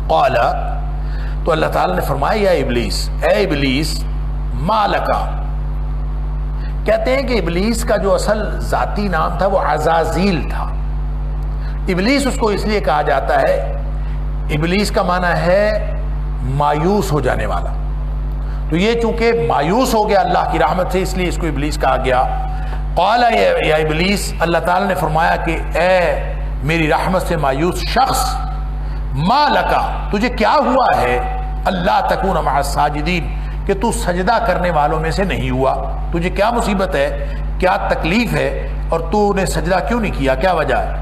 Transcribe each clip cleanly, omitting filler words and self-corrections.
قال، تو اللہ تعالیٰ نے فرمایا یا ابلیس، اے ابلیس، ما لکا، کہتے ہیں کہ ابلیس کا جو اصل ذاتی نام تھا وہ عزازیل تھا۔ ابلیس اس کو اس لیے کہا جاتا ہے، ابلیس کا معنی ہے مایوس ہو جانے والا، تو یہ چونکہ مایوس ہو گیا اللہ کی رحمت سے، اس لیے اس کو ابلیس کہا گیا۔ قال یا ابلیس، اللہ تعالیٰ نے فرمایا کہ اے میری رحمت سے مایوس شخص، ما لکا، تجھے کیا ہوا ہے، اللہ تکون مع الساجدین، کہ تو سجدہ کرنے والوں میں سے نہیں ہوا، تجھے کیا مصیبت ہے، کیا تکلیف ہے، اور تو نے سجدہ کیوں نہیں کیا، کیا وجہ ہے؟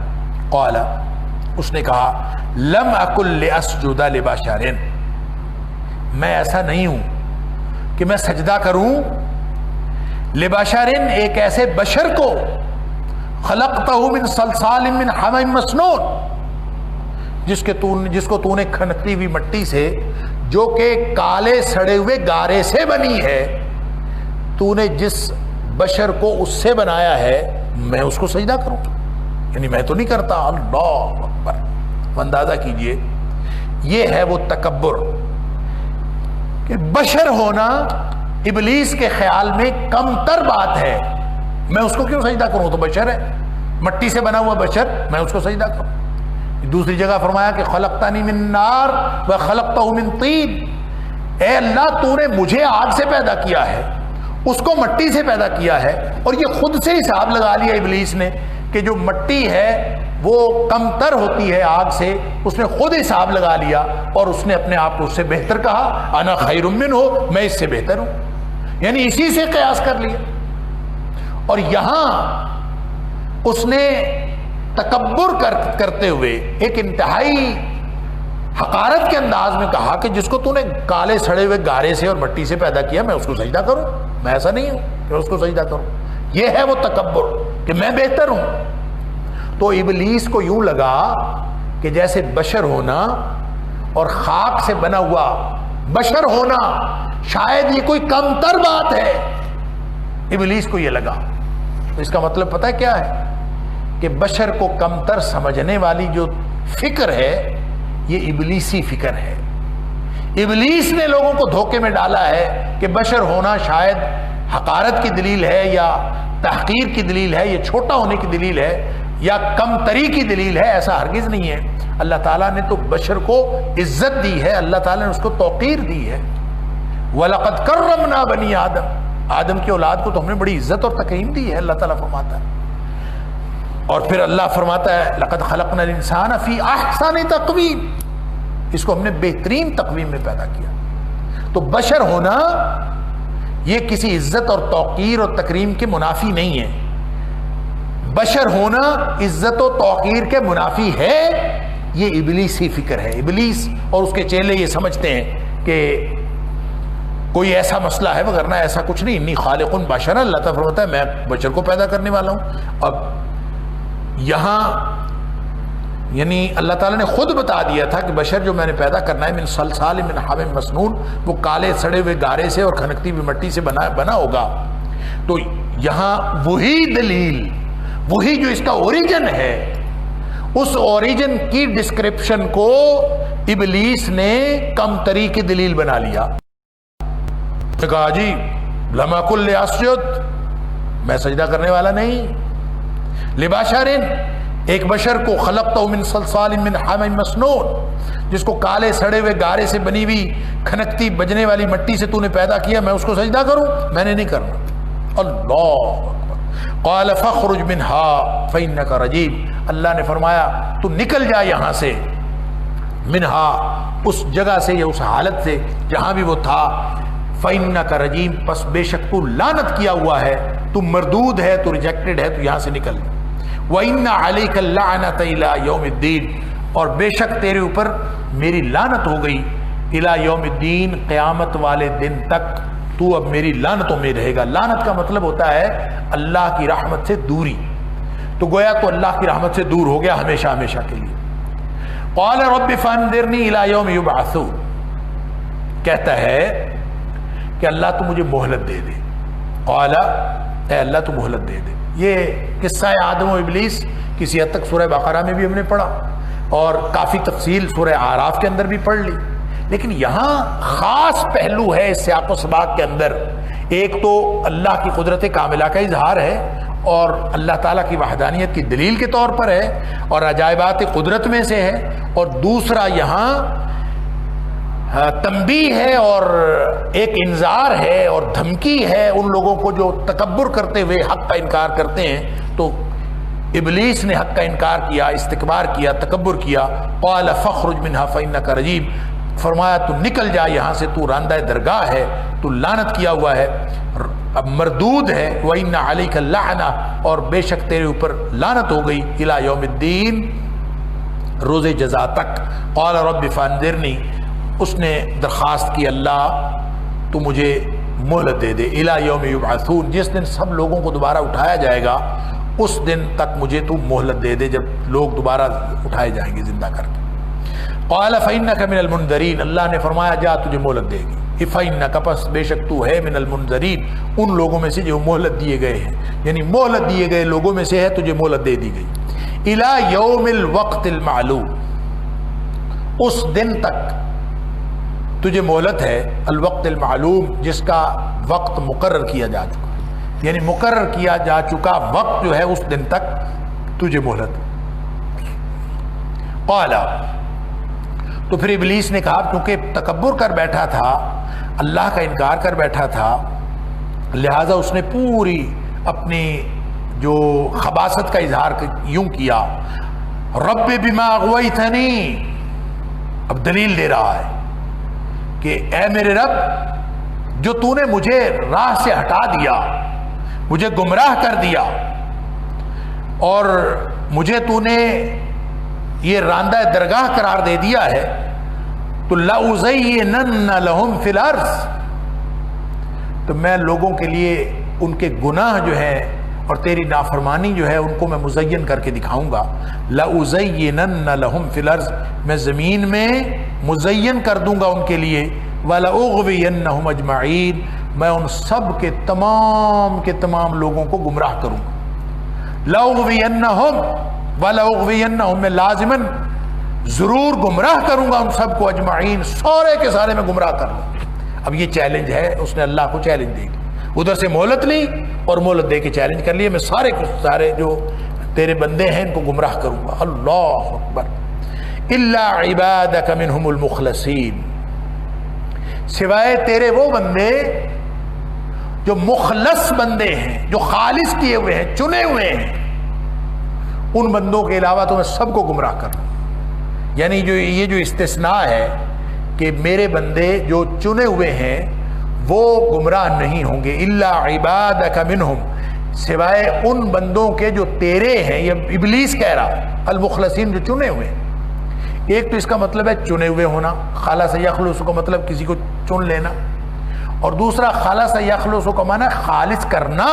قال، اس نے کہا لم اکن لاسجد لبشر، میں ایسا نہیں ہوں کہ میں سجدہ کروں لبشر، ایک ایسے بشر کو، خلقتہ من صلصال من حمأ مسنون، جس کو تو نے کھنکتی ہوئی مٹی سے، جو کہ کالے سڑے ہوئے گارے سے بنی ہے، تو نے جس بشر کو اس سے بنایا ہے، میں اس کو سجدہ کروں؟ یعنی میں تو نہیں کرتا۔ اللہ اکبر، اندازہ کیجئے، یہ ہے وہ تکبر کہ بشر ہونا ابلیس کے خیال میں کم تر بات ہے، میں اس کو کیوں سجدہ کروں، تو بشر ہے، مٹی سے بنا ہوا بشر، میں اس کو سجدہ کروں۔ دوسری جگہ فرمایا کہ خلقتنی من نار وخلقتہ من طین، اے اللہ تو نے مجھے آگ سے پیدا کیا ہے، اس کو مٹی سے پیدا کیا ہے، اور یہ خود سے حساب لگا لیا ابلیس نے کہ جو مٹی ہے وہ کم تر ہوتی ہے آگ سے، اس نے خود حساب لگا لیا اور اس نے اپنے آپ کو اس سے بہتر کہا، انا خیر منہ، میں اس سے بہتر ہوں، یعنی اسی سے قیاس کر لیا۔ اور یہاں اس نے تکبر کرتے ہوئے ایک انتہائی حقارت کے انداز میں کہا کہ جس کو تو نے کالے سڑے ہوئے گارے سے اور مٹی سے پیدا کیا، میں اس کو سجدہ کروں؟ میں ایسا نہیں ہوں کہ اس کو سجدہ کروں۔ یہ ہے وہ تکبر کہ میں بہتر ہوں۔ تو ابلیس کو یوں لگا کہ جیسے بشر ہونا اور خاک سے بنا ہوا بشر ہونا شاید یہ کوئی کم تر بات ہے، ابلیس کو یہ لگا۔ تو اس کا مطلب پتہ ہے کیا ہے؟ کہ بشر کو کمتر سمجھنے والی جو فکر ہے یہ ابلیسی فکر ہے۔ ابلیس نے لوگوں کو دھوکے میں ڈالا ہے کہ بشر ہونا شاید حقارت کی دلیل ہے یا تحقیر کی دلیل ہے، یہ چھوٹا ہونے کی دلیل ہے یا کم تری کی دلیل ہے، ایسا ہرگز نہیں ہے۔ اللہ تعالیٰ نے تو بشر کو عزت دی ہے، اللہ تعالیٰ نے اس کو توقیر دی ہے۔ وَلَقَدْ كَرَّمْنَا بَنِي آدم، آدم کی اولاد کو تو ہم نے بڑی عزت اور تکریم دی ہے، اللہ تعالیٰ فرماتا ہے۔ اور پھر اللہ فرماتا ہے لَقَدْ خَلَقْنَا الْإِنسَانَ فِي أَحْسَنِ تَقْوِيمٍ، اس کو ہم نے بہترین تقویم میں پیدا کیا۔ تو بشر ہونا یہ کسی عزت اور توقیر اور تکریم کے منافی نہیں ہے، بشر ہونا عزت و توقیر کے منافی ہے، یہ ابلیسی فکر ہے۔ ابلیس اور اس کے چیلے یہ سمجھتے ہیں کہ کوئی ایسا مسئلہ ہے، وگرنہ ایسا کچھ نہیں، انی خالق بشر، اللہ تعالیٰ فرماتا ہے میں بشر کو پیدا کرنے والا ہوں۔ اب یہاں یعنی اللہ تعالیٰ نے خود بتا دیا تھا کہ بشر جو میں نے پیدا کرنا ہے من صلصال من حمأ مسنون، وہ کالے سڑے ہوئے گارے سے اور کھنکتی ہوئی مٹی سے بنا ہوگا۔ تو یہاں وہی دلیل، وہی جو اس کا اوریجن ہے، اس اوریجن کی ڈسکرپشن کو ابلیس نے کم تری کی دلیل بنا لیا۔ کہا جی لم اکن لاسجد، میں سجدہ کرنے والا نہیں، لبشر، ایک بشر کو، خلقتہ من صلصال من حمأ مسنون، جس کو کالے سڑے ہوئے گارے سے بنی ہوئی کھنکتی بجنے والی مٹی سے تو نے پیدا کیا، میں اس کو سجدہ کروں؟ میں نے نہیں کرنا۔ اللہ اکبر۔ قال فاخرج منها فإنك رجیم، اللہ نے فرمایا تو نکل جا یہاں سے، منہا، اس جگہ سے یا اس حالت سے جہاں بھی وہ تھا، فإنك رجیم، پس بے شک تو لعنت کیا ہوا ہے، تو مردود ہے، تو ریجیکٹڈ ہے، تو یہاں سے نکل۔ وَإِنَّ عَلَيْكَ اللَّعْنَةَ إِلَىٰ يَوْمِ الدِّينِ، اور بے شک تیرے اوپر میری لعنت ہو گئی، إِلَىٰ يَوْمِ الدِّينِ، قیامت والے دن تک تو اب میری لعنتوں میں رہے گا۔ لعنت کا مطلب ہوتا ہے اللہ کی رحمت سے دوری، تو گویا تو اللہ کی رحمت سے دور ہو گیا ہمیشہ ہمیشہ کے لیے۔ قال رب فانظرنی الی یوم یبعثون، کہتا ہے کہ اللہ تو مجھے مہلت دے دے۔ قال، اے اللہ تو مہلت دے دے۔ یہ قصہ آدم و ابلیس کسی حد تک سورہ بقرہ میں بھی ہم نے پڑھا، اور کافی تفصیل سورہ اعراف کے اندر بھی پڑھ لی، لیکن یہاں خاص پہلو ہے اس سیاق و سباق کے اندر۔ ایک تو اللہ کی قدرت کاملہ کا اظہار ہے اور اللہ تعالیٰ کی وحدانیت کی دلیل کے طور پر ہے اور عجائبات قدرت میں سے ہے، اور دوسرا یہاں تنبیہ ہے اور ایک انذار ہے اور دھمکی ہے ان لوگوں کو جو تکبر کرتے ہوئے حق کا انکار کرتے ہیں۔ تو ابلیس نے حق کا انکار کیا، استکبار کیا، تکبر کیا، قال فاخرج منها فإنك رجیم، فرمایا تو نکل جا یہاں سے، تو راندہ درگاہ ہے، تو لعنت کیا ہوا ہے، اب مردود ہے، وَإِنَّ عَلَيْكَ اللَّعْنَةَ، اور بے شک تیرے اوپر لعنت ہو گئی، إِلَى يَوْمِ الدِّينِ، روز جزا تک۔ قال رب فانذرنی، اس نے درخواست کی اللہ تو مجھے مہلت دے دے، إِلَى يَوْمِ يُبْعَثُونَ، جس دن سب لوگوں کو دوبارہ اٹھایا جائے گا اس دن تک مجھے تو مہلت دے دے، جب لوگ دوبارہ اٹھائے جائیں گے زندہ کر کے۔ قال فإنك من المنذرین، اللہ نے فرمایا جا تجھے مہلت دے گی، فإنك، پس بے شک تو ہے، من المنذرین، ان لوگوں میں سے جو مہلت دیے گئے ہیں، یعنی مہلت دیے گئے لوگوں میں سے ہے، تجھے مہلت دے دی گئی۔ إِلَى يَوْمِ الْوَقْتِ الْمَعْلُومِ، اس دن تک تجھے مہلت ہے، الوقت المعلوم، جس کا وقت مقرر کیا جا چکا، یعنی مقرر کیا جا چکا وقت جو ہے اس دن تک تجھے مہلت۔ قال، تو پھر ابلیس نے کہا، کیونکہ تکبر کر بیٹھا تھا، اللہ کا انکار کر بیٹھا تھا، لہٰذا اس نے پوری اپنی جو خباثت کا اظہار یوں کیا، رب بما اغویتنی، اب دلیل دے رہا ہے کہ اے میرے رب، جو تو نے مجھے راہ سے ہٹا دیا، مجھے گمراہ کر دیا، اور مجھے تو نے یہ راندہ درگاہ قرار دے دیا ہے، تو لَأُزَيِّنَنَّ لَهُمْ فِي الْأَرْضِ، تو میں لوگوں کے لیے ان کے گناہ جو ہے اور تیری نافرمانی جو ہے ان کو میں مزین کر کے دکھاؤں گا۔ لَأُزَيِّنَنَّ لَهُمْ فِي الْأَرْضِ، میں زمین میں مزین کر دوں گا ان کے لیے، وَلَأُغْوِيَنَّهُمْ أَجْمَعِينَ، میں ان سب کے تمام لوگوں کو گمراہ کروں گا۔ لَأُغْوِيَنَّهُمْ وَلَأُغْوِيَنَّهُمْ، میں لازماً ضرور گمراہ کروں گا ان سب کو، اجمعین، سارے کے سارے میں گمراہ کر لوں۔ اب یہ چیلنج ہے، اس نے اللہ کو چیلنج دے دی، ادھر سے مہلت لی اور مہلت دے کے چیلنج کر لیے، میں سارے کے سارے جو تیرے بندے ہیں ان کو گمراہ کروں گا۔ اللہ اکبر۔ الا عبادک منہم المخلصین، سوائے تیرے وہ بندے جو مخلص بندے ہیں، جو خالص کیے ہوئے ہیں، چنے ہوئے ہیں، ان بندوں کے علاوہ تو میں سب کو گمراہ کر لوں۔ یعنی یہ جو استثناء ہے کہ میرے بندے جو چنے ہوئے ہیں وہ گمراہ نہیں ہوں گے، الا عبادک منہم، سوائے ان بندوں کے جو تیرے ہیں، یہ ابلیس کہہ رہا ہے، المخلصین، جو چنے ہوئے ہیں۔ ایک تو اس کا مطلب ہے چنے ہوئے ہونا، خالص یخلص کا مطلب کسی کو چن لینا، اور دوسرا خالص یخلص کا معنی ہے خالص کرنا،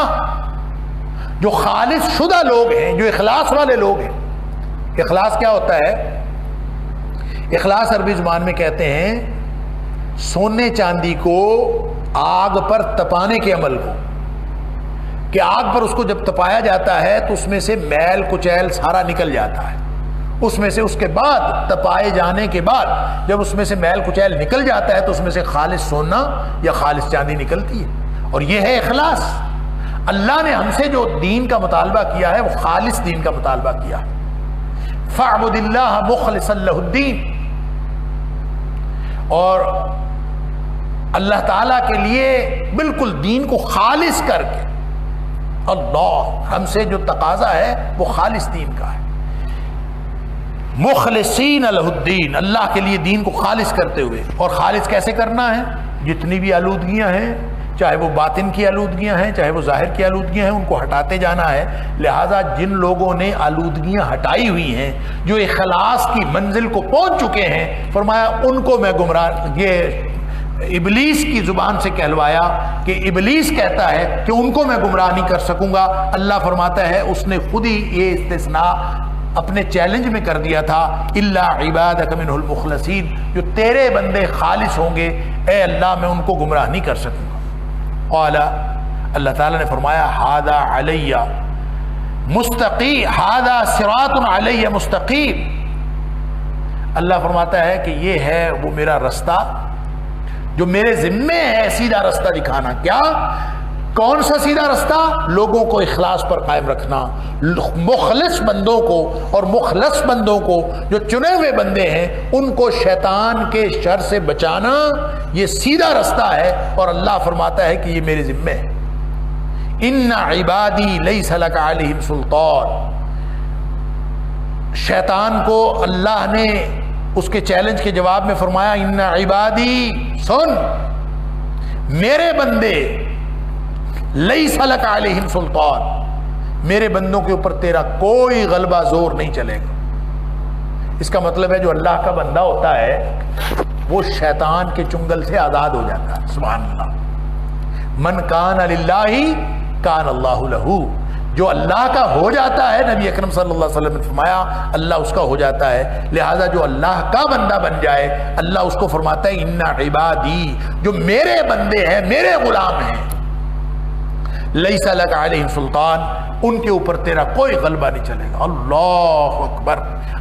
جو خالص شدہ لوگ ہیں، جو اخلاص والے لوگ ہیں۔ اخلاص کیا ہوتا ہے؟ اخلاص عربی زبان میں کہتے ہیں سونے چاندی کو آگ پر تپانے کے عمل کو، کہ آگ پر اس کو جب تپایا جاتا ہے تو اس میں سے میل کچیل سارا نکل جاتا ہے، اس میں سے اس کے بعد تپائے جانے کے بعد جب اس میں سے میل کچیل نکل جاتا ہے تو اس میں سے خالص سونا یا خالص چاندی نکلتی ہے، اور یہ ہے اخلاص۔ اللہ نے ہم سے جو دین کا مطالبہ کیا ہے وہ خالص دین کا مطالبہ کیا ہے، فَاعْبُدِ اللَّهَ مُخْلِصًا لَهُ الدِّينَ، اور اللہ تعالیٰ کے لیے بالکل دین کو خالص کر کے، اللہ ہم سے جو تقاضا ہے وہ خالص دین کا ہے، مخلصین لہ الدین، اللہ کے لیے دین کو خالص کرتے ہوئے۔ اور خالص کیسے کرنا ہے؟ جتنی بھی آلودگیاں ہیں، چاہے وہ باطن کی آلودگیاں ہیں، چاہے وہ ظاہر کی آلودگیاں ہیں، ان کو ہٹاتے جانا ہے۔ لہٰذا جن لوگوں نے آلودگیاں ہٹائی ہوئی ہیں، جو اخلاص کی منزل کو پہنچ چکے ہیں، فرمایا ان کو میں گمراہ، یہ ابلیس کی زبان سے کہلوایا کہ ابلیس کہتا ہے کہ ان کو میں گمراہ نہیں کر سکوں گا۔ اللہ فرماتا ہے اس نے خود ہی یہ استثناء اپنے چیلنج میں کر دیا تھا، الا عبادک منہ المخلصین، جو تیرے بندے خالص ہوں گے، اے اللہ میں ان کو گمراہ نہیں کر سکوں گا۔ قال، اللہ تعالیٰ نے فرمایا، ھذا علی مستقیم، ھذا صراط علی مستقیم، اللہ فرماتا ہے کہ یہ ہے وہ میرا رستہ جو میرے ذمے ہے، سیدھا رستہ دکھانا۔ کیا؟ کون سا سیدھا رستہ؟ لوگوں کو اخلاص پر قائم رکھنا، مخلص بندوں کو اور مخلص بندوں کو، جو چنے ہوئے بندے ہیں، ان کو شیطان کے شر سے بچانا، یہ سیدھا رستہ ہے۔ اور اللہ فرماتا ہے کہ یہ میرے ذمے ہے۔ ان عبادی لیس لک علیہم سلطان۔ شیطان کو اللہ نے اس کے چیلنج کے جواب میں فرمایا ان عبادی، سن میرے بندے، لیس لک علیہم سلطان، میرے بندوں کے اوپر تیرا کوئی غلبہ زور نہیں چلے گا۔ اس کا مطلب ہے جو اللہ کا بندہ ہوتا ہے وہ شیطان کے چنگل سے آزاد ہو جاتا ہے۔ سبحان اللہ۔ من کان للہ کان اللہ لہ، جو اللہ کا ہو جاتا ہے، نبی اکرم صلی اللہ علیہ وسلم نے فرمایا اللہ اس کا ہو جاتا ہے، لہذا جو اللہ کا بندہ بن جائے اللہ اس کو فرماتا ہے ان عبادی، جو میرے بندے ہیں، میرے غلام ہیں، لیس لک علیہم سلطان، ان کے اوپر تیرا کوئی غلبہ نہیں چلے گا۔ اللہ اکبر۔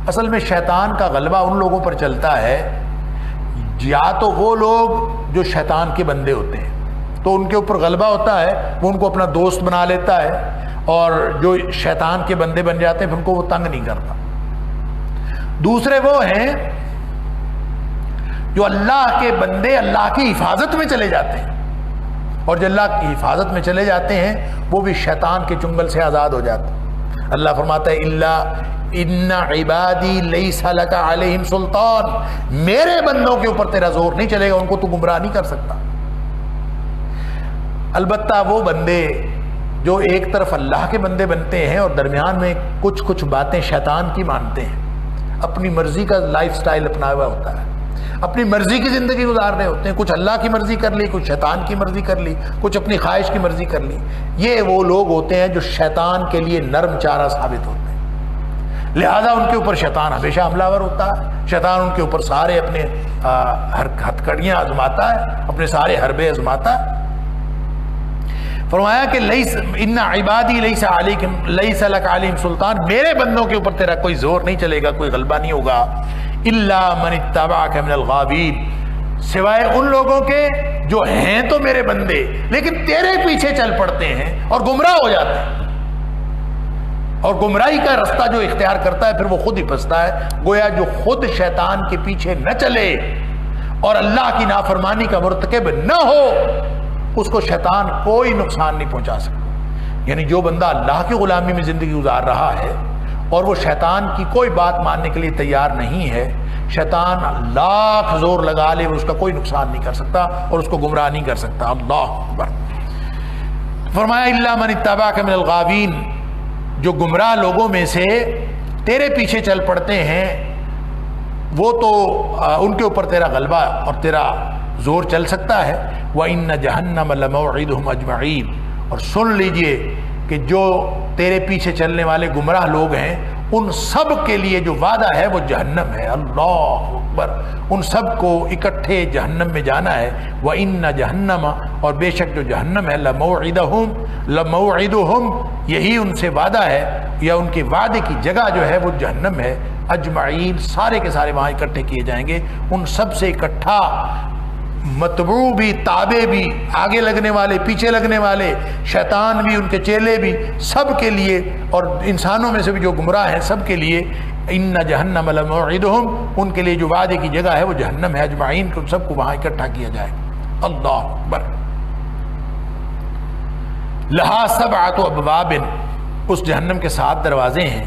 اصل میں شیطان کا غلبہ ان لوگوں پر چلتا ہے، یا تو وہ لوگ جو شیطان کے بندے ہوتے ہیں تو ان کے اوپر غلبہ ہوتا ہے، وہ ان کو اپنا دوست بنا لیتا ہے، اور جو شیطان کے بندے بن جاتے ہیں پھر ان کو وہ تنگ نہیں کرتا۔ دوسرے وہ ہیں جو اللہ کے بندے اللہ کی حفاظت میں چلے جاتے ہیں، اور جو اللہ کی حفاظت میں چلے جاتے ہیں وہ بھی شیطان کے چنگل سے آزاد ہو جاتے ہیں۔ اللہ فرماتا ہے ان عبادی لیس لک علیہم سلطان، میرے بندوں کے اوپر تیرا زور نہیں چلے گا، ان کو تو گمراہ نہیں کر سکتا۔ البتہ وہ بندے جو ایک طرف اللہ کے بندے بنتے ہیں اور درمیان میں کچھ باتیں شیطان کی مانتے ہیں، اپنی مرضی کا لائف سٹائل اپنا ہوا ہوتا ہے، اپنی مرضی کی زندگی گزار رہے ہوتے ہیں، کچھ اللہ کی مرضی کر لی، کچھ شیطان کی مرضی کر لی، کچھ اپنی خواہش کی مرضی کر لی، یہ وہ لوگ ہوتے ہیں جو شیطان کے لیے نرم چارہ ثابت ہوتے ہیں، لہذا ان کے اوپر شیطان ہمیشہ حملہ آور ہوتا ہے۔ شیطان ان کے اوپر سارے اپنے ہتھکڑیاں آزماتا ہے، اپنے سارے حربے آزماتا ہے۔ فرمایا کہ ان عبادی لیس لک علیہم سلطان، میرے بندوں کے اوپر تیرا کوئی زور نہیں چلے گا، کوئی غلبہ نہیں ہوگا۔ الا من اتبعک من الغاوین، سوائے ان لوگوں کے جو ہیں تو میرے بندے لیکن تیرے پیچھے چل پڑتے ہیں اور گمراہ ہو جاتے ہیں، اور گمراہی کا رستہ جو اختیار کرتا ہے پھر وہ خود ہی پھنستا ہے۔ گویا جو خود شیطان کے پیچھے نہ چلے اور اللہ کی نافرمانی کا مرتکب نہ ہو، اس کو شیطان کوئی نقصان نہیں پہنچا سکتا۔ یعنی جو بندہ اللہ کی غلامی میں زندگی گزار رہا ہے اور وہ شیطان کی کوئی بات ماننے کے لیے تیار نہیں ہے، شیطان لاکھ زور لگا لے اس کا کوئی نقصان نہیں کر سکتا اور اس کو گمراہ نہیں کر سکتا۔ اللہ اکبر۔ فرمایا الا من اتبعک من الغاوین، جو گمراہ لوگوں میں سے تیرے پیچھے چل پڑتے ہیں وہ تو ان کے اوپر تیرا غلبہ اور تیرا زور چل سکتا ہے۔ وَإِنَّ جَهَنَّمَ لَمَوْعِدُهُمْ أَجْمَعِينَ، اور سن لیجئے کہ جو تیرے پیچھے چلنے والے گمراہ لوگ ہیں ان سب کے لیے جو وعدہ ہے وہ جہنم ہے۔ اللہ اکبر۔ ان سب کو اکٹھے جہنم میں جانا ہے۔ وَإِنَّ جَهَنَّمَ، اور بے شک جو جہنم ہے، لَمَوْعِدُهُمْ، یہی ان سے وعدہ ہے یا ان کے وعدے کی جگہ جو ہے وہ جہنم ہے۔ اجمعین، سارے کے سارے وہاں اکٹھے کیے جائیں گے۔ ان سب سے اکٹھا متبوع بھی، تابع بھی، آگے لگنے والے، پیچھے لگنے والے، شیطان بھی، ان کے چیلے بھی، سب کے لیے، اور انسانوں میں سے بھی جو گمراہ ہیں سب کے لیے ان جہنم لموعدہم، ان کے لیے جو وعدے کی جگہ ہے وہ جہنم ہے۔ اجمعین، کہ سب کو وہاں اکٹھا کیا جائے۔ اللہ اکبر۔ لہا سبعۃ ابواب، اس جہنم کے 7 دروازے ہیں۔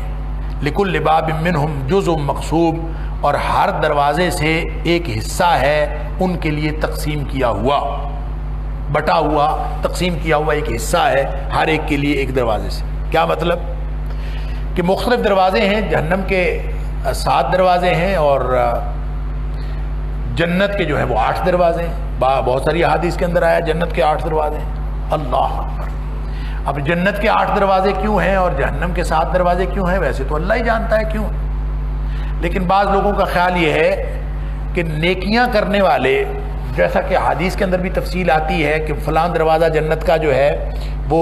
لکل باب منہم جزء مقسوم، اور ہر دروازے سے ایک حصہ ہے ان کے لیے تقسیم کیا ہوا، بٹا ہوا، تقسیم کیا ہوا ایک حصہ ہے ہر ایک کے لیے ایک دروازے سے۔ کیا مطلب؟ کہ مختلف دروازے ہیں، جہنم کے 7 دروازے ہیں اور جنت کے جو ہے وہ 8 دروازے ہیں۔ بہت ساری احادیث کے اندر آیا جنت کے 8 دروازے ہیں۔ اللہ اکبر۔ اب جنت کے 8 دروازے کیوں ہیں اور جہنم کے 7 دروازے کیوں ہیں، ویسے تو اللہ ہی جانتا ہے کیوں، لیکن بعض لوگوں کا خیال یہ ہے کہ نیکیاں کرنے والے، جیسا کہ حدیث کے اندر بھی تفصیل آتی ہے کہ فلاں دروازہ جنت کا جو ہے وہ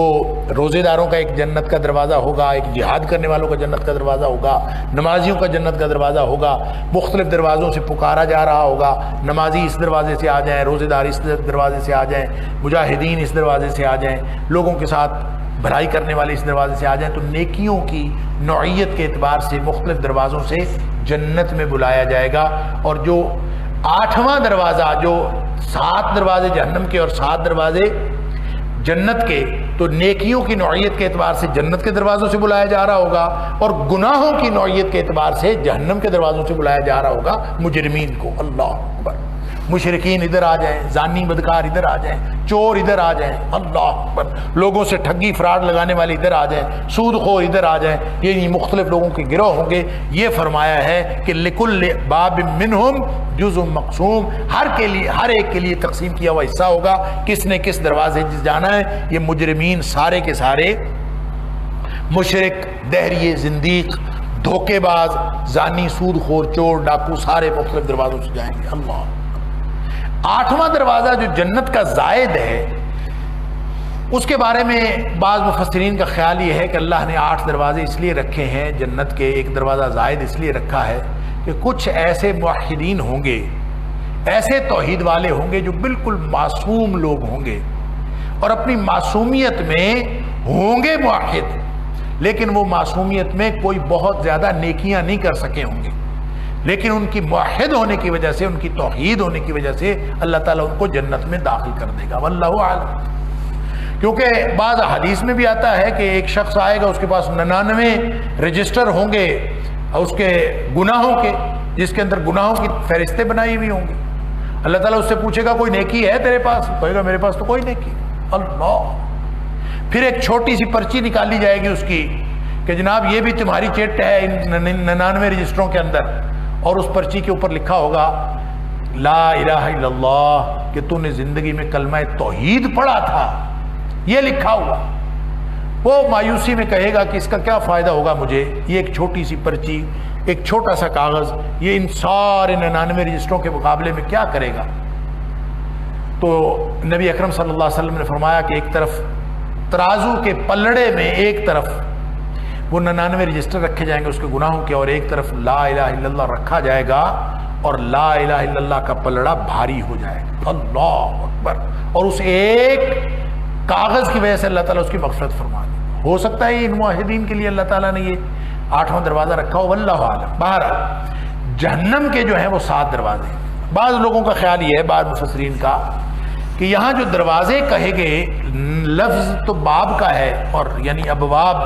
روزے داروں کا ایک جنت کا دروازہ ہوگا، ایک جہاد کرنے والوں کا جنت کا دروازہ ہوگا، نمازیوں کا جنت کا دروازہ ہوگا، مختلف دروازوں سے پکارا جا رہا ہوگا، نمازی اس دروازے سے آ جائیں، روزے دار اس دروازے سے آ جائیں، مجاہدین اس دروازے سے آ جائیں، لوگوں کے ساتھ بھلائی کرنے والے اس دروازے سے آ جائیں، تو نیکیوں کی نوعیت کے اعتبار سے مختلف دروازوں سے جنت میں بلایا جائے گا۔ اور جو 8واں دروازہ، جو 7 دروازے جہنم کے اور 7 دروازے جنت کے، تو نیکیوں کی نوعیت کے اعتبار سے جنت کے دروازوں سے بلایا جا رہا ہوگا، اور گناہوں کی نوعیت کے اعتبار سے جہنم کے دروازوں سے بلایا جا رہا ہوگا مجرمین کو۔ اللہ اکبر! مشرکین ادھر آ جائیں، زانی بدکار ادھر آ جائیں، چور ادھر آ جائیں، اللہ اکبر! لوگوں سے ٹھگی فراڈ لگانے والے ادھر آ جائیں، سود خور ادھر آ جائیں، یہ مختلف لوگوں کے گروہ ہوں گے۔ یہ فرمایا ہے کہ لکل باب منہم جزء مقسوم، ہر ایک کے لیے تقسیم کیا ہوا حصہ ہوگا، کس نے کس دروازے جانا ہے۔ یہ مجرمین سارے کے سارے مشرک، دہریے، زندیق، دھوکے باز، زانی، سود خور، چور، ڈاکو، سارے مختلف دروازوں سے جائیں گے۔ اللہ! 8واں دروازہ جو جنت کا زائد ہے، اس کے بارے میں بعض مفسرین کا خیال یہ ہے کہ اللہ نے 8 دروازے اس لیے رکھے ہیں جنت کے، ایک دروازہ زائد اس لیے رکھا ہے کہ کچھ ایسے موحدین ہوں گے، ایسے توحید والے ہوں گے جو بالکل معصوم لوگ ہوں گے، اور اپنی معصومیت میں ہوں گے موحد، لیکن وہ معصومیت میں کوئی بہت زیادہ نیکیاں نہیں کر سکے ہوں گے، لیکن ان کی موحد ہونے کی وجہ سے، ان کی توحید ہونے کی وجہ سے اللہ تعالیٰ ان کو جنت میں داخل کر دے گا۔ واللہ اعلم۔ کیونکہ بعض حدیث میں بھی آتا ہے کہ ایک شخص آئے گا، اس کے پاس 99 رجسٹر ہوں گے اس کے گناہوں کے، جس کے اندر گناہوں کی فہرستیں بنائی ہوئی ہوں گی۔ اللہ تعالیٰ اس سے پوچھے گا کوئی نیکی ہے تیرے پاس؟ کہے گا میرے پاس تو کوئی نیکی۔ اللہ! پھر ایک چھوٹی سی پرچی نکالی جائے گی اس کی کہ جناب یہ بھی تمہاری چٹ ہے ان 99 رجسٹروں کے اندر، اور اس پرچی کے اوپر لکھا ہوگا لا الہ الا اللہ، کہ تو نے زندگی میں کلمہ توحید پڑھا تھا، یہ لکھا ہوا۔ وہ مایوسی میں کہے گا کہ اس کا کیا فائدہ ہوگا مجھے، یہ ایک چھوٹی سی پرچی، ایک چھوٹا سا کاغذ، یہ ان سارے 99 رجسٹروں کے مقابلے میں کیا کرے گا؟ تو نبی اکرم صلی اللہ علیہ وسلم نے فرمایا کہ ایک طرف ترازو کے پلڑے میں ایک طرف وہ 99 رجسٹر رکھے جائیں گے اس کے گناہوں کے، اور ایک طرف لا الہ الا اللہ رکھا جائے گا، اور لا الہ الا اللہ کا پلڑا بھاری ہو جائے گا۔ اللہ اکبر! اور اس ایک کاغذ کی وجہ سے اللہ تعالیٰ اس کی مغفرت فرما دے۔ ہو سکتا ہے ان موحدین کے لیے اللہ تعالیٰ نے یہ 8واں دروازہ رکھا ہو، واللہ اعلم۔ بہرحال جہنم کے جو ہیں وہ 7 دروازے ہیں۔ بعض لوگوں کا خیال یہ ہے، بعض مفسرین کا، کہ یہاں جو دروازے کہے گئے لفظ تو باب کا ہے، اور یعنی ابواب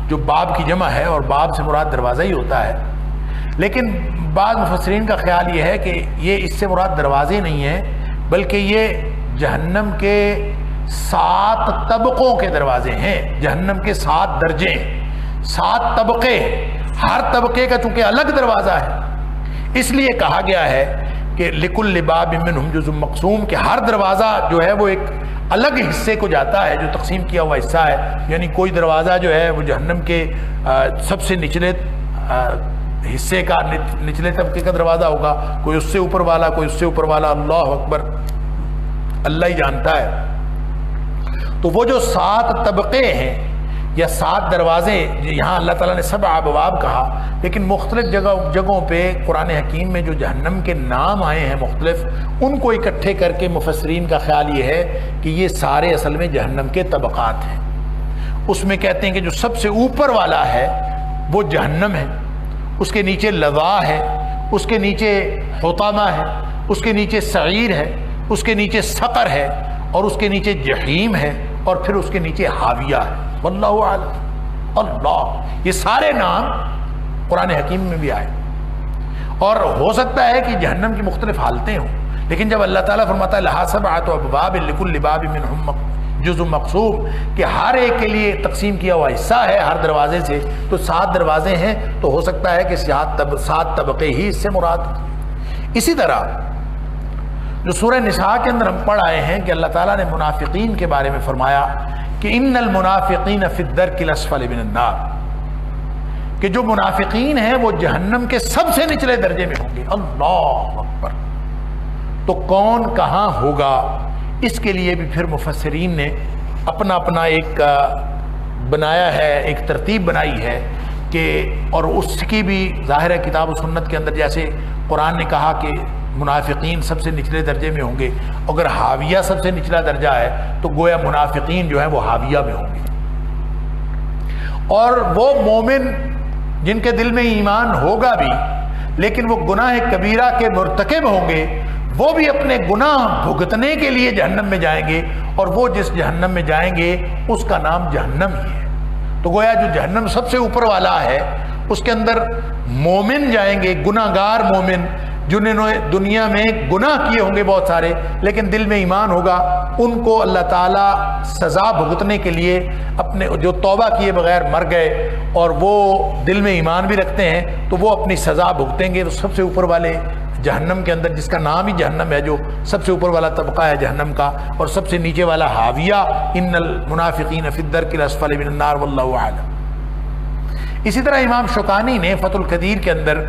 جو باب کی جمع ہے، اور باب سے مراد دروازہ ہی ہوتا ہے، لیکن بعض مفسرین کا خیال یہ ہے کہ یہ اس سے مراد دروازے نہیں ہیں، بلکہ یہ جہنم کے 7 طبقوں کے دروازے ہیں۔ جہنم کے 7 درجے، 7 طبقے، ہر طبقے کا چونکہ الگ دروازہ ہے، اس لیے کہا گیا ہے کہ لکل باب منہم جزء مقسوم، کہ ہر دروازہ جو ہے وہ ایک الگ حصے کو جاتا ہے، جو تقسیم کیا ہوا حصہ ہے۔ یعنی کوئی دروازہ جو ہے وہ جہنم کے سب سے نچلے حصے کا، نچلے طبقے کا دروازہ ہوگا، کوئی اس سے اوپر والا، کوئی اس سے اوپر والا۔ اللہ اکبر! اللہ ہی جانتا ہے۔ تو وہ جو 7 طبقے ہیں یا 7 دروازے، یہاں اللہ تعالیٰ نے 7 ابواب کہا، لیکن مختلف جگہوں پہ قرآن حکیم میں جو جہنم کے نام آئے ہیں مختلف، ان کو اکٹھے کر کے مفسرین کا خیال یہ ہے کہ یہ سارے اصل میں جہنم کے طبقات ہیں۔ اس میں کہتے ہیں کہ جو سب سے اوپر والا ہے وہ جہنم ہے، اس کے نیچے لظا ہے، اس کے نیچے حطامہ ہے، اس کے نیچے سعیر ہے، اس کے نیچے سقر ہے، اور اس کے نیچے جحیم ہے، اور پھر اس کے نیچے حاویہ ہے۔ واللہ اعلم۔ اللہ! یہ سارے نام قرآن حکیم میں بھی آئے، اور ہو سکتا ہے کہ جہنم کی مختلف حالتیں ہوں، لیکن جب اللہ تعالیٰ فرماتا ہے لہا 7 ابواب لکل باب منہم جزء مقسوم، کہ ہر ایک کے لیے تقسیم کیا ہوا حصہ ہے ہر دروازے سے، تو 7 دروازے ہیں، تو ہو سکتا ہے کہ 7 طبقے ہی اس سے مراد۔ اسی طرح جو سورہ نساء کے اندر ہم پڑھ آئے ہیں کہ اللہ تعالیٰ نے منافقین کے بارے میں فرمایا کہ ان المنافقین فی الدرک الاسفل من النار، کہ جو منافقین ہیں وہ جہنم کے سب سے نچلے درجے میں ہوں گے۔ اللہ اکبر! تو کون کہاں ہوگا، اس کے لیے بھی پھر مفسرین نے اپنا اپنا ایک بنایا ہے، ایک ترتیب بنائی ہے کہ، اور اس کی بھی ظاہر ہے کتاب و سنت کے اندر، جیسے قرآن نے کہا کہ منافقین سب سے نچلے درجے میں ہوں گے، اگر حاویہ سب سے نچلا درجہ ہے تو گویا منافقین جو ہیں وہ حاویہ میں ہوں گے، اور وہ مومن جن کے دل میں ایمان ہوگا بھی لیکن وہ گناہ کبیرہ کے مرتکب ہوں گے، وہ بھی اپنے گناہ بھگتنے کے لیے جہنم میں جائیں گے، اور وہ جس جہنم میں جائیں گے اس کا نام جہنم ہی ہے۔ تو گویا جو جہنم سب سے اوپر والا ہے اس کے اندر مومن جائیں گے، گناہ گار مومن جنہوں نے دنیا میں گناہ کیے ہوں گے بہت سارے لیکن دل میں ایمان ہوگا، ان کو اللہ تعالیٰ سزا بھگتنے کے لیے، اپنے جو توبہ کیے بغیر مر گئے اور وہ دل میں ایمان بھی رکھتے ہیں تو وہ اپنی سزا بھگتیں گے۔ تو سب سے اوپر والے جہنم کے اندر، جس کا نام ہی جہنم ہے، جو سب سے اوپر والا طبقہ ہے جہنم کا، اور سب سے نیچے والا حاویہ، ان المنافقین فی الدرک الاسفل من النار واللہ اعلم۔ اسی طرح امام شوکانی نے فتح القدیر کے اندر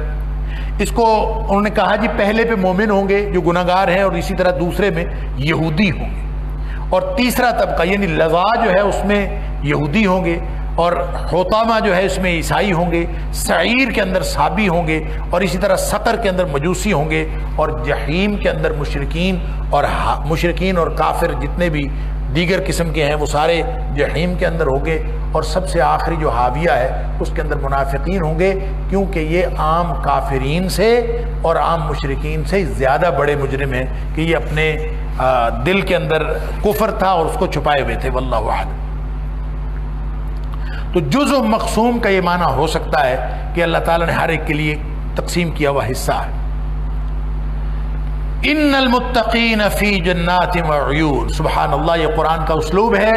اس کو انہوں نے کہا جی پہلے پہ مومن ہوں گے جو گناہ گار ہیں، اور اسی طرح دوسرے میں یہودی ہوں گے، اور تیسرا طبقہ یعنی لظا جو ہے اس میں یہودی ہوں گے، اور حطامہ جو ہے اس میں عیسائی ہوں گے، سعیر کے اندر صابی ہوں گے، اور اسی طرح سقر کے اندر مجوسی ہوں گے، اور جحیم کے اندر مشرکین اور کافر جتنے بھی دیگر قسم کے ہیں وہ سارے جحیم کے اندر ہوں گے، اور سب سے آخری جو حاویہ ہے اس کے اندر منافقین ہوں گے، کیونکہ یہ عام کافرین سے اور عام مشرکین سے زیادہ بڑے مجرم ہیں کہ یہ اپنے دل کے اندر کفر تھا اور اس کو چھپائے ہوئے تھے، واللہ اعلم۔ تو جزء مقسوم کا یہ معنی ہو سکتا ہے کہ اللہ تعالیٰ نے ہر ایک کے لیے تقسیم کیا ہوا حصہ ہے۔ ان المتقین فی جنات وعیون، سبحان اللہ، یہ قرآن کا اسلوب ہے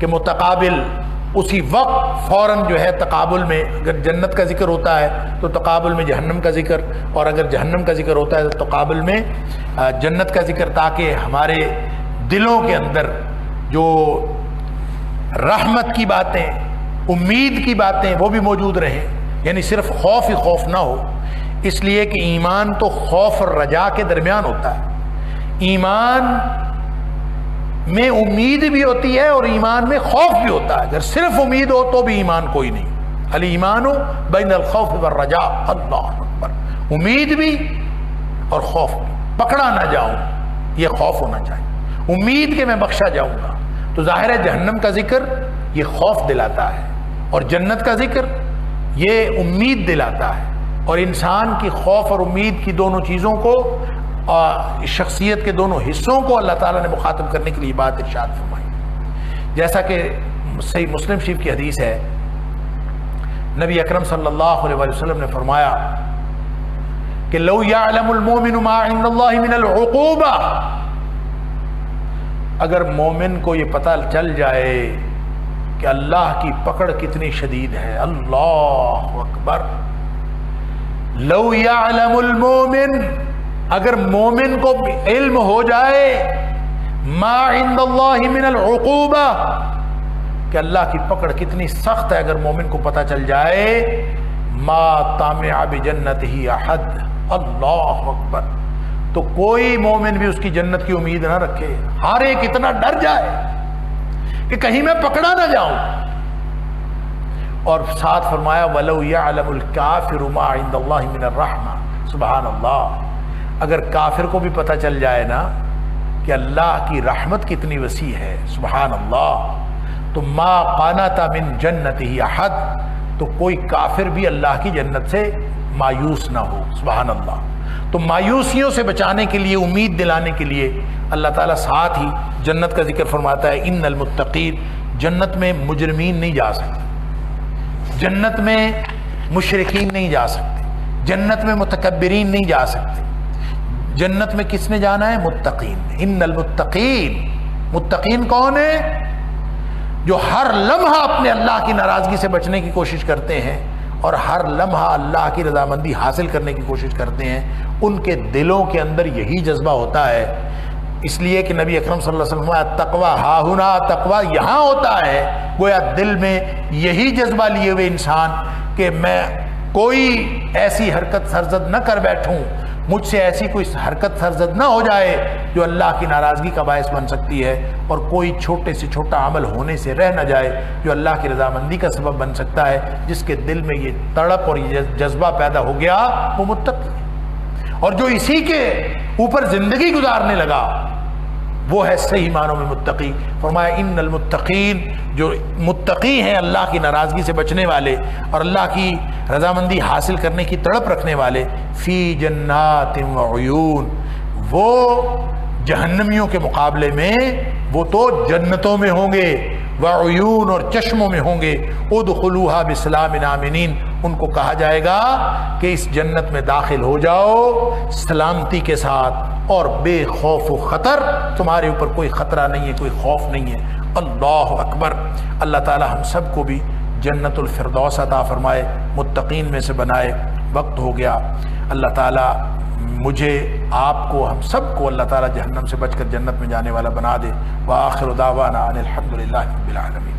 کہ متقابل اسی وقت فوراً جو ہے تقابل میں، اگر جنت کا ذکر ہوتا ہے تو تقابل میں جہنم کا ذکر، اور اگر جہنم کا ذکر ہوتا ہے تو تقابل میں جنت کا ذکر، تاکہ ہمارے دلوں کے اندر جو رحمت کی باتیں، امید کی باتیں وہ بھی موجود رہیں، یعنی صرف خوف ہی خوف نہ ہو، اس لیے کہ ایمان تو خوف اور رجا کے درمیان ہوتا ہے۔ ایمان میں امید بھی ہوتی ہے اور ایمان میں خوف بھی ہوتا ہے، اگر صرف امید ہو تو بھی ایمان کوئی نہیں۔ الایمان بین الخوف والرجاء، اللہ اکبر، امید بھی اور خوف بھی، پکڑا نہ جاؤں یہ خوف ہونا چاہیے، امید کہ میں بخشا جاؤں گا۔ تو ظاہر ہے جہنم کا ذکر یہ خوف دلاتا ہے، اور جنت کا ذکر یہ امید دلاتا ہے، اور انسان کی خوف اور امید کی دونوں چیزوں کو، شخصیت کے دونوں حصوں کو اللہ تعالیٰ نے مخاطب کرنے کے لیے بات ارشاد فرمائی، جیسا کہ صحیح مسلم شریف کی حدیث ہے، نبی اکرم صلی اللہ علیہ وسلم نے فرمایا کہ لو یعلم المومن ما عند اللہ من العقوبہ، اگر مومن کو یہ پتہ چل جائے کہ اللہ کی پکڑ کتنی شدید ہے، اللہ اکبر، لو یعلم المومن، اگر مومن کو علم ہو جائے ما عند اللہ من العقوبہ، کہ اللہ کی پکڑ کتنی سخت ہے، اگر مومن کو پتہ چل جائے، ما طامع بجنتہ احد، اللہ اکبر، تو کوئی مومن بھی اس کی جنت کی امید نہ رکھے، ہر ایک اتنا ڈر جائے کہ کہیں میں پکڑا نہ جاؤں۔ اور ساتھ فرمایا وَلَوْ يَعْلَمُ الْكَافِرُ مَا عِنْدَ اللَّهِ مِنَ الرَّحْمَةِ، سبحان اللہ، اگر کافر کو بھی پتہ چل جائے نا کہ اللہ کی رحمت کتنی وسیع ہے، سبحان اللہ، تو ما قانت من جنتہ احد، تو کوئی کافر بھی اللہ کی جنت سے مایوس نہ ہو، سبحان اللہ۔ تو مایوسیوں سے بچانے کے لیے، امید دلانے کے لیے اللہ تعالیٰ ساتھ ہی جنت کا ذکر فرماتا ہے، ان المتقین، جنت میں مجرمین نہیں جا سکتے، جنت میں مشرکین نہیں جا سکتے، جنت میں متکبرین نہیں جا سکتے، جنت میں کس نے جانا ہے؟ متقین۔ ان المتقین، متقین کون ہے؟ جو ہر لمحہ اپنے اللہ کی ناراضگی سے بچنے کی کوشش کرتے ہیں اور ہر لمحہ اللہ کی رضامندی حاصل کرنے کی کوشش کرتے ہیں، ان کے دلوں کے اندر یہی جذبہ ہوتا ہے۔ اس لیے کہ نبی اکرم صلی اللہ علیہ وسلم التقویٰ ہاہنا، تقویٰ یہاں ہوتا ہے، گویا دل میں یہی جذبہ لیے ہوئے انسان کہ میں کوئی ایسی حرکت سرزد نہ کر بیٹھوں مجھ سے ایسی کوئی حرکت سرزد نہ ہو جائے جو اللہ کی ناراضگی کا باعث بن سکتی ہے، اور کوئی چھوٹے سے چھوٹا عمل ہونے سے رہ نہ جائے جو اللہ کی رضامندی کا سبب بن سکتا ہے۔ جس کے دل میں یہ تڑپ اور یہ جذبہ پیدا ہو گیا وہ متقی ہے، اور جو اسی کے اوپر زندگی گزارنے لگا وہ ہے صحیح معنوں میں متقی۔ فرمایا ان المتقین، جو متقی ہیں اللہ کی ناراضگی سے بچنے والے اور اللہ کی رضامندی حاصل کرنے کی تڑپ رکھنے والے، فی جنات وعیون، وہ جہنمیوں کے مقابلے میں وہ تو جنتوں میں ہوں گے، وعیون اور چشموں میں ہوں گے۔ ادخلوها بسلام آمنین، ان کو کہا جائے گا کہ اس جنت میں داخل ہو جاؤ سلامتی کے ساتھ اور بے خوف و خطر، تمہارے اوپر کوئی خطرہ نہیں ہے، کوئی خوف نہیں ہے۔ اللہ اکبر۔ اللہ تعالی ہم سب کو بھی جنت الفردوس عطا فرمائے، متقین میں سے بنائے۔ وقت ہو گیا، اللہ تعالی مجھے، آپ کو، ہم سب کو اللہ تعالی جہنم سے بچ کر جنت میں جانے والا بنا دے۔ وآخر دعوانا ان الحمد للہ رب العالمین۔